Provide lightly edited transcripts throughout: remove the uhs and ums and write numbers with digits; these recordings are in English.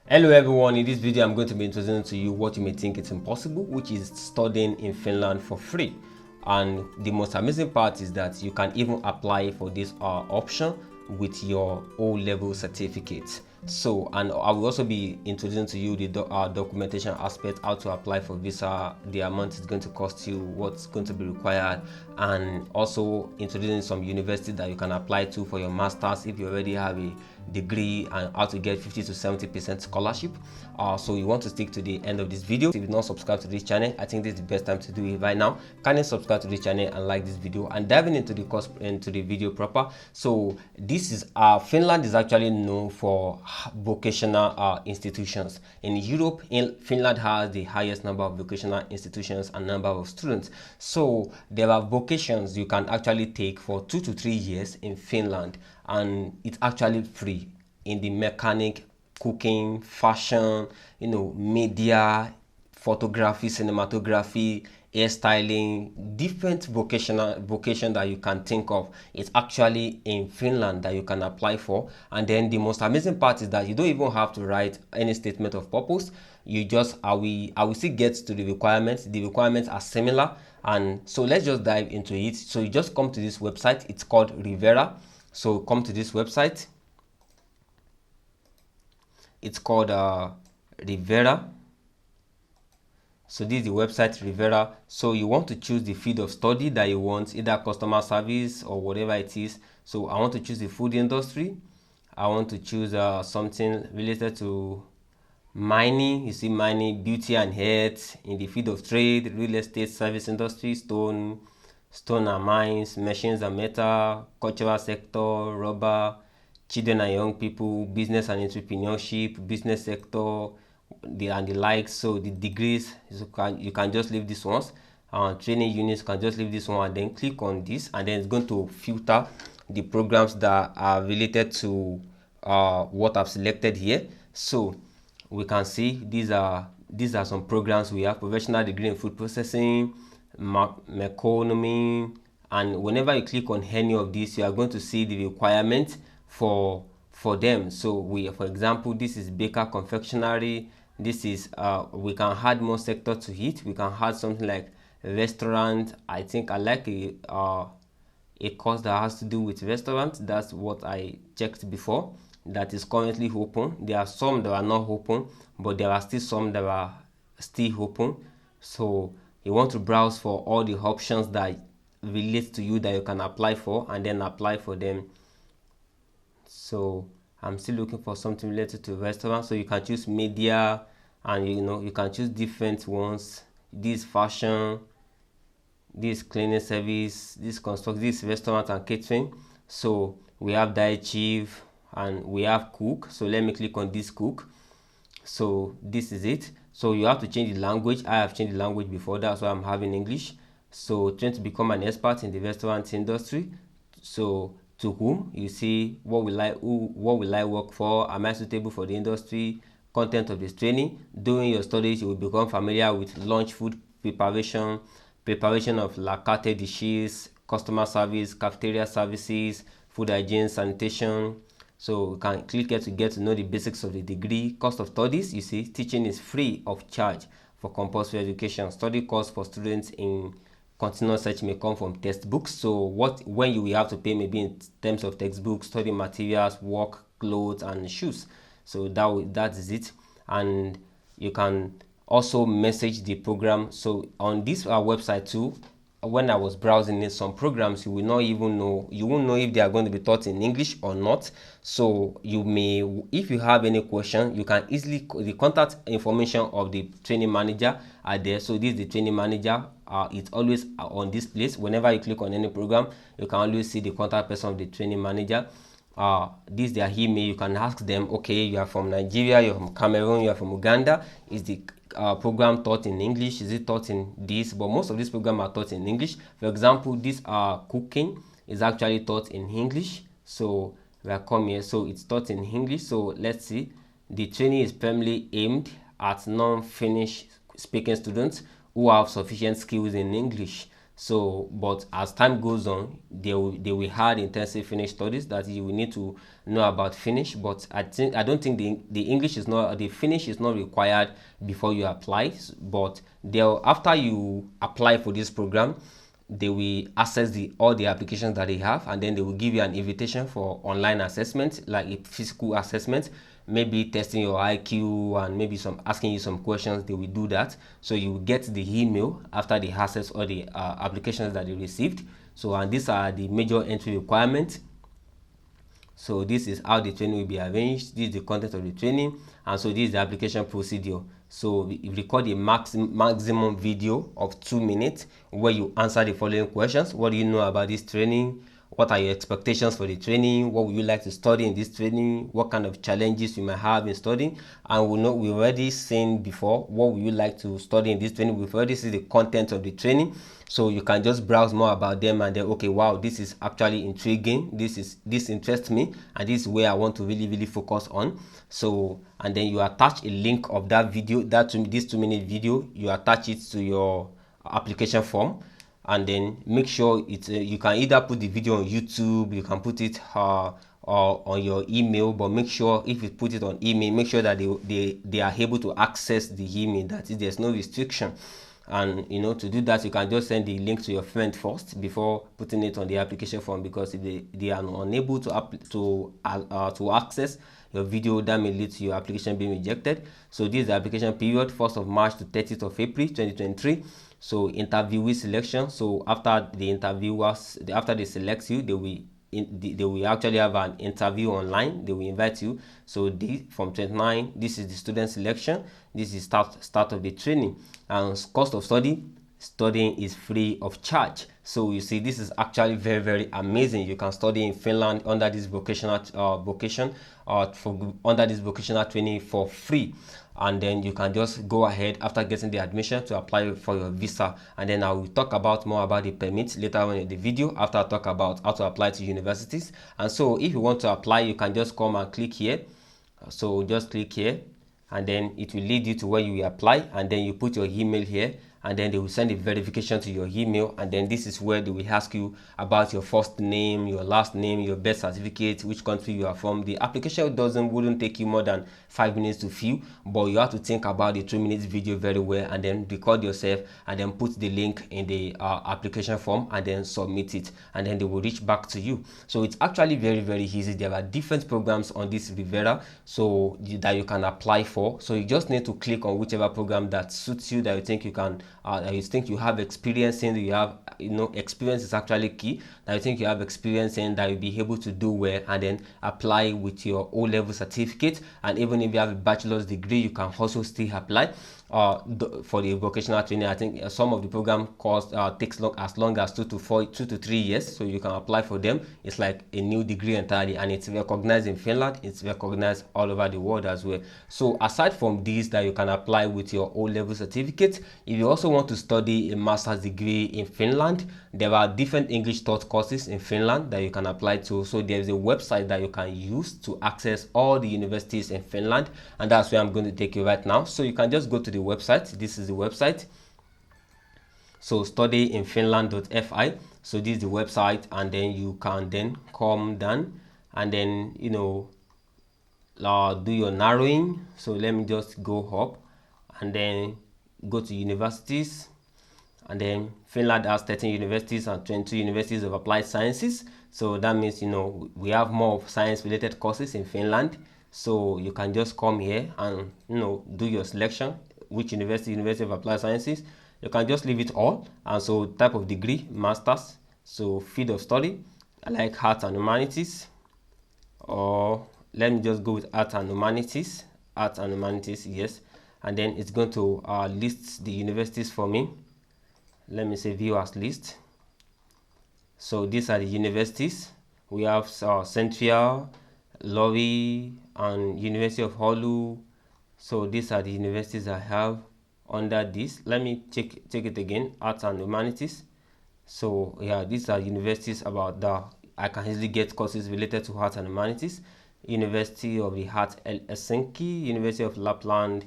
Hello everyone, in this video I'm going to be introducing to you what you may think it's impossible, which is studying in Finland for free. And the most amazing part is that you can even apply for this option with your O-level certificate. So, and I will also be introducing to you the documentation aspect, how to apply for visa, the amount it's going to cost you, what's going to be required, and also introducing some universities that you can apply to for your masters if you already have a degree, and how to get 50 to 70% scholarship. So you want to stick to the end of this video. If you've not subscribed to this channel, I think this is the best time to do it right now. Kindly subscribe to this channel and like this video, and diving into the course, into the video proper. So this is Finland is actually known for vocational institutions. In Europe, Finland has the highest number of vocational institutions and number of students. So there are vocations you can actually take for 2 to 3 years in Finland, and it's actually free in the mechanic, cooking, fashion, media, photography, cinematography, hairstyling, different vocation that you can think of. It's actually in Finland that you can apply for. And then the most amazing part is that you don't even have to write any statement of purpose. You just I will still get to the requirements. The requirements are similar, and so let's just dive into it. So you just come to this website. It's called Rivera. So come to this website. It's called Rivera. So this is the website Rivera. So you want to choose the field of study that you want, either customer service or whatever it is. So I want to choose the food industry. I want to choose something related to mining. You see, mining, beauty and health. In the field of trade, real estate, service industry, stone and mines, machines and metal, cultural sector, rubber, children and young people, business and entrepreneurship, business sector, and the likes. So the degrees, you can just leave this ones. Training units, you can just leave this one and then click on this, and then it's going to filter the programs that are related to what I've selected here. So we can see these are some programs. We have professional degree in food processing, economy, and whenever you click on any of these, you are going to see the requirement for them. So for example, this is baker confectionery. This is we can add more sector to it. We can add something like restaurant. I think I like a course that has to do with restaurant. That's what I checked before. That is currently open. There are some that are not open, but there are still some that are still open. So you want to browse for all the options that relate to you that you can apply for, and then apply for them. So I'm still looking for something related to restaurant. So you can choose media, and you can choose different ones. This fashion, this cleaning service, this construct, this restaurant and catering. So we have diet chief and we have cook. So let me click on this cook. So this is it. So you have to change the language. I have changed the language before, that's why I'm having English. So trying to become an expert in the restaurant industry. So to whom, you see what will I work for, am I suitable for the industry, content of this training. During your studies, you will become familiar with lunch food preparation of la carte dishes, customer service, cafeteria services, food hygiene, sanitation. So you can click here to get to know the basics of the degree. Cost of studies, you see, teaching is free of charge for compulsory education. Study costs for students in continuous search may come from textbooks. So when you will have to pay, maybe in terms of textbooks, study materials, work clothes and shoes. So that is it. And you can also message the program. So on this website too, when I was browsing in some programs, you won't know if they are going to be taught in English or not. So you may, if you have any question, you can easily, the contact information of the training manager are there. So this is the training manager. It's always on this place. Whenever you click on any program, you can always see the contact person of the training manager. This is their email. You can ask them, okay, you are from Nigeria, you're from Cameroon, you are from Uganda. Is the program taught in English? Is it taught in this? But most of these programs are taught in English. For example, this cooking is actually taught in English. So we are come here. So it's taught in English. So let's see. The training is primarily aimed at non-Finnish speaking students who have sufficient skills in English. So, but as time goes on, they will have intensive Finnish studies that you will need to know about Finnish. But I don't think the English is not, the Finnish is not required before you apply. But they'll, after you apply for this program, they will access all the applications that they have, and then they will give you an invitation for online assessment, like a physical assessment, maybe testing your IQ and maybe some asking you some questions. They will do that, so you will get the email after the access or the applications that you received. So, and these are the major entry requirements. So this is how the training will be arranged. This is the content of the training, and so this is the application procedure. So we record a maximum video of 2 minutes where you answer the following questions. What do you know about this training? What are your expectations for the training? What would you like to study in this training? What kind of challenges you might have in studying? And we've already seen before what would you like to study in this training. We've already seen the content of the training, so you can just browse more about them and then, okay, wow, this is actually intriguing. This interests me, and this is where I want to really focus on. So, and then you attach a link of that video, this 2-minute video. You attach it to your application form, and then make sure you can either put the video on YouTube, you can put it on your email, but make sure if you put it on email, make sure that they are able to access the email, that is, there's no restriction. And to do that, you can just send the link to your friend first before putting it on the application form, because if they are unable to access your video, that may lead to your application being rejected. So this is the application period, 1st of March to 30th of April 2023. So interviewee selection. So after the interviewers, after they select you, they will actually have an interview online. They will invite you. So from 29, this is the student selection. This is start of the training. And cost of studying is free of charge. So you see, this is actually very amazing. You can study in Finland under this vocational under this vocational training for free. And then you can just go ahead after getting the admission to apply for your visa. And then I will talk more about the permits later on in the video, after I talk about how to apply to universities. And so if you want to apply, you can just come and click here. So just click here, and then it will lead you to where you will apply, and then you put your email here, and then they will send a verification to your email. And then this is where they will ask you about your first name, your last name, your birth certificate, which country you are from. The application wouldn't take you more than 5 minutes to fill, but you have to think about the 2 minutes video very well, and then record yourself, and then put the link in the application form, and then submit it, and then they will reach back to you. So it's actually very easy. There are different programs on this Rivera that you can apply for. So you just need to click on whichever program that suits you, that you think you can that you think you have experience in. You have, experience is actually key, that you think you have experience in, that you'll be able to do well, and then apply with your O-level certificate. And even if you have a bachelor's degree, you can also still apply for the vocational training. I think some of the program course takes as long as 2 to 3 years, so you can apply for them. It's like a new degree entirely, and it's recognized in Finland. It's recognized all over the world as well. So aside from these that you can apply with your O-level certificate, if you also want to study a master's degree in Finland, there are different English taught courses in Finland that you can apply to. So there's a website that you can use to access all the universities in Finland, and that's where I'm going to take you right now. So you can just go to the website. This is the website. So studyinfinland.fi. So this is the website, and then you can then come down and then do your narrowing. So let me just go up and then go to universities, and then Finland has 13 universities and 22 universities of applied sciences. So that means we have more of science related courses in Finland. So you can just come here and do your selection, which university of applied sciences. You can just leave it all. And so type of degree, master's. So field of study, I like arts and humanities, or let me just go with arts and humanities. Yes. And then it's going to list the universities for me. Let me say view as list. So these are the universities. We have Central, Lorry, and University of Oulu. So these are the universities I have under this. Let me check it again. Arts and humanities. So yeah, these are universities I can easily get courses related to arts and humanities. University of the Arts Helsinki, University of Lapland,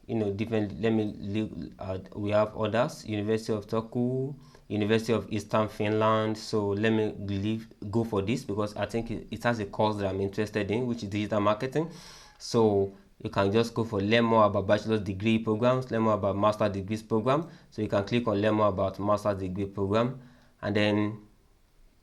different. Let me we have others: University of Turku, University of Eastern Finland. So let me go for this because I think it has a course that I'm interested in, which is digital marketing. So you can just go for learn more about bachelor's degree programs, learn more about master degrees program. So you can click on learn more about master degree program, and then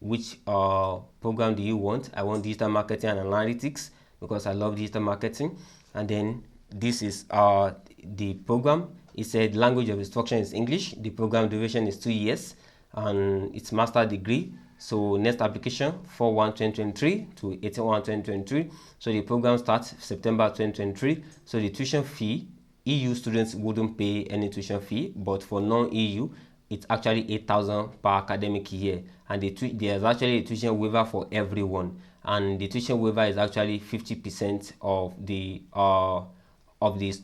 which program do you want? I want digital marketing and analytics because I love digital marketing. And then this is the program. It said language of instruction is English. The program duration is 2 years and it's master degree. So next application 4/1/2023 to 18/1/2023. So the program starts September 2023. So the tuition fee, EU students wouldn't pay any tuition fee, but for non-EU it's actually 8,000 per academic year, and there's actually a tuition waiver for everyone, and the tuition waiver is actually 50% of the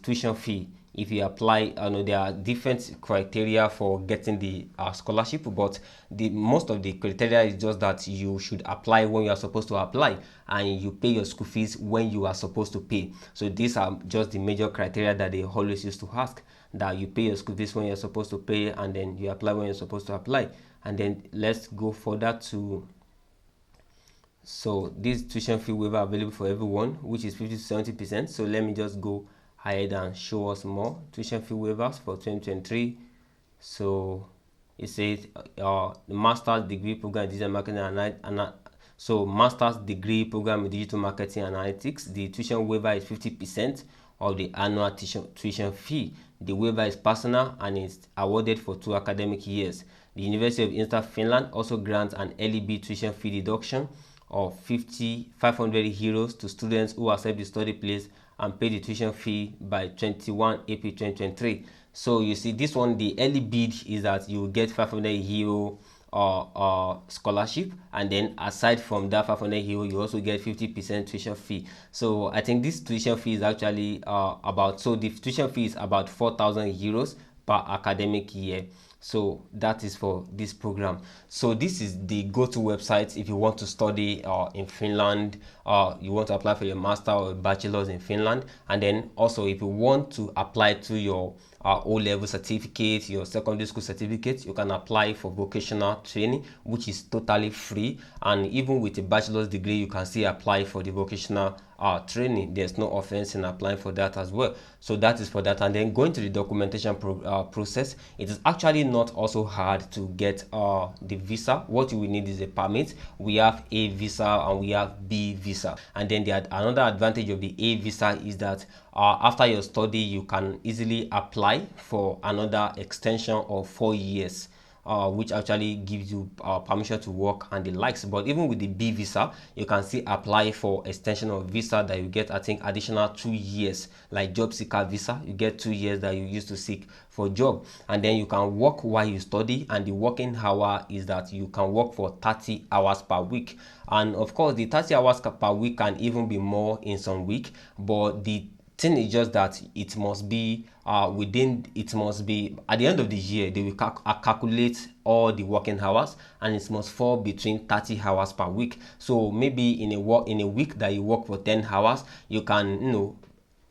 tuition fee. If you apply, there are different criteria for getting the scholarship, but the most of the criteria is just that you should apply when you are supposed to apply, and you pay your school fees when you are supposed to pay. So these are just the major criteria that they always used to ask, that you pay your school fees when you're supposed to pay, and then you apply when you're supposed to apply. And then let's go further to, so this tuition fee waiver available for everyone, which is 50 to 70%. So let me just go ahead and show us more tuition fee waivers for 2023. So it says the master's degree program in digital marketing and so master's degree program in digital marketing analytics, the tuition waiver is 50% of the annual tuition fee. The waiver is personal and is awarded for 2 academic years. The University of Eastern Finland also grants an LEB tuition fee deduction of 500 euros to students who accept the study place and pay the tuition fee by 21 April 2023. So you see this one, the early bid is that you get 500 euro scholarship, and then aside from that 500 euro you also get 50% tuition fee. So I think this tuition fee is actually the tuition fee is about 4,000 euros per academic year. So that is for this program. So this is the go-to website if you want to study in Finland, you want to apply for your master or bachelor's in Finland. And then also if you want to apply to your O-level certificate, your secondary school certificate, you can apply for vocational training, which is totally free. And even with a bachelor's degree, you can still apply for the vocational training. There's no offense in applying for that as well. So that is for that. And then going to the documentation process, it is actually not also hard to get the visa. What you will need is a permit. We have A visa and we have B visa. And then another advantage of the A visa is that after your study, you can easily apply for another extension of 4 years. Which actually gives you permission to work and the likes. But even with the B visa, you can still apply for extension of visa that you get, I think, additional 2 years, like job seeker visa. You get 2 years that you used to seek for job, and then you can work while you study. And the working hour is that you can work for 30 hours per week. And of course, the 30 hours per week can even be more in some week, but the thing is just that it must be at the end of the year they will calculate all the working hours, and it must fall between 30 hours per week. So maybe in a week that you work for 10 hours, you can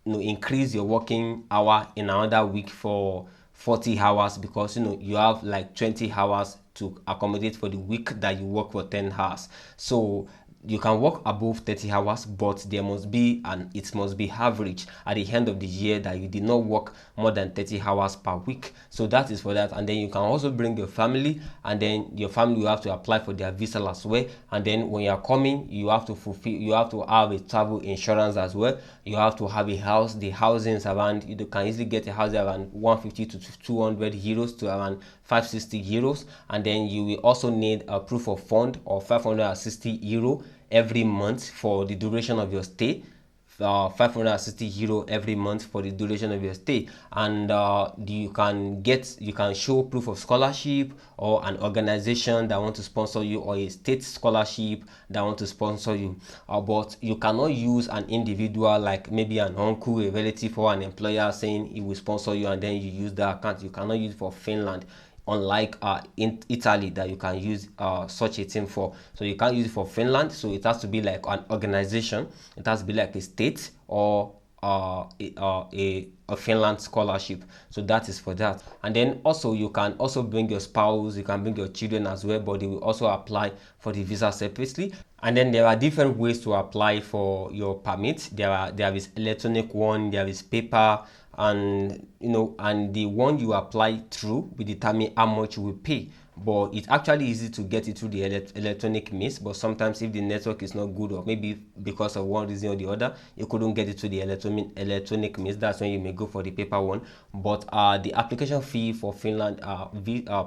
increase your working hour in another week for 40 hours, because you have like 20 hours to accommodate for the week that you work for 10 hours. So you can work above 30 hours, but it must be average at the end of the year that you did not work more than 30 hours per week. So that is for that. And then you can also bring your family, and then your family will have to apply for their visa as well. And then when you are coming, you have to have a travel insurance as well. You have to have a house. The housing is around, you can easily get a house around 150 to 200 euros to around 560 euros. And then you will also need a proof of fund of 560 euro every month for the duration of your stay. 560 euro every month for the duration of your stay. And you can show proof of scholarship, or an organization that want to sponsor you, or a state scholarship that want to sponsor you. But you cannot use an individual, like maybe an uncle, a relative, or an employer saying he will sponsor you and then you use that account. You cannot use it for Finland, unlike in Italy that you can use such a thing for. So you can't use it for Finland. So it has to be like an organization, it has to be like a state, or a Finland scholarship. So that is for that. And then also you can also bring your spouse, you can bring your children as well, but they will also apply for the visa separately. And then there are different ways to apply for your permit. There is electronic one, there is paper, and and the one you apply through will determine how much you will pay. But it's actually easy to get it through the electronic means, but sometimes if the network is not good, or maybe because of one reason or the other you couldn't get it through the electronic means, that's when you may go for the paper one. But the application fee for Finland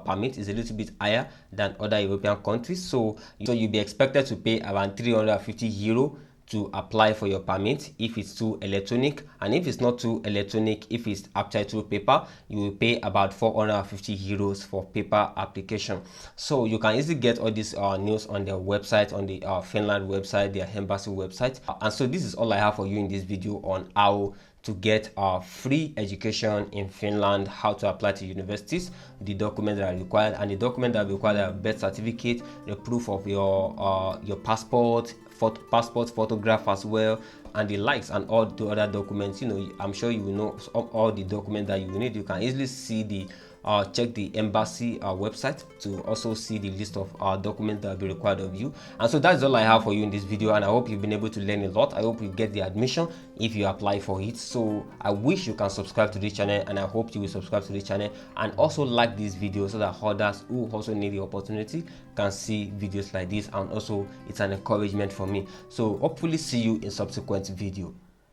permit is a little bit higher than other European countries, so you'll be expected to pay around 350 euro to apply for your permit if it's too electronic. And if it's not too electronic, if it's actually through paper, you will pay about 450 euros for paper application. So you can easily get all this news on their website, on the Finland website, their embassy website. And so this is all I have for you in this video on how to get free education in Finland, how to apply to universities, the documents that are required, and the documents that are required are birth certificate, the proof of your passport, passport photograph as well, and the likes, and all the other documents. I'm sure you will know all the documents that you will need. You can easily see the check the embassy website to also see the list of documents that will be required of you. And so that's all I have for you in this video, and I hope you've been able to learn a lot. I hope you get the admission if you apply for it. So I wish you can subscribe to this channel, and I hope you will subscribe to this channel and also like this video so that others who also need the opportunity can see videos like this, and also it's an encouragement for me. So hopefully see you in subsequent video.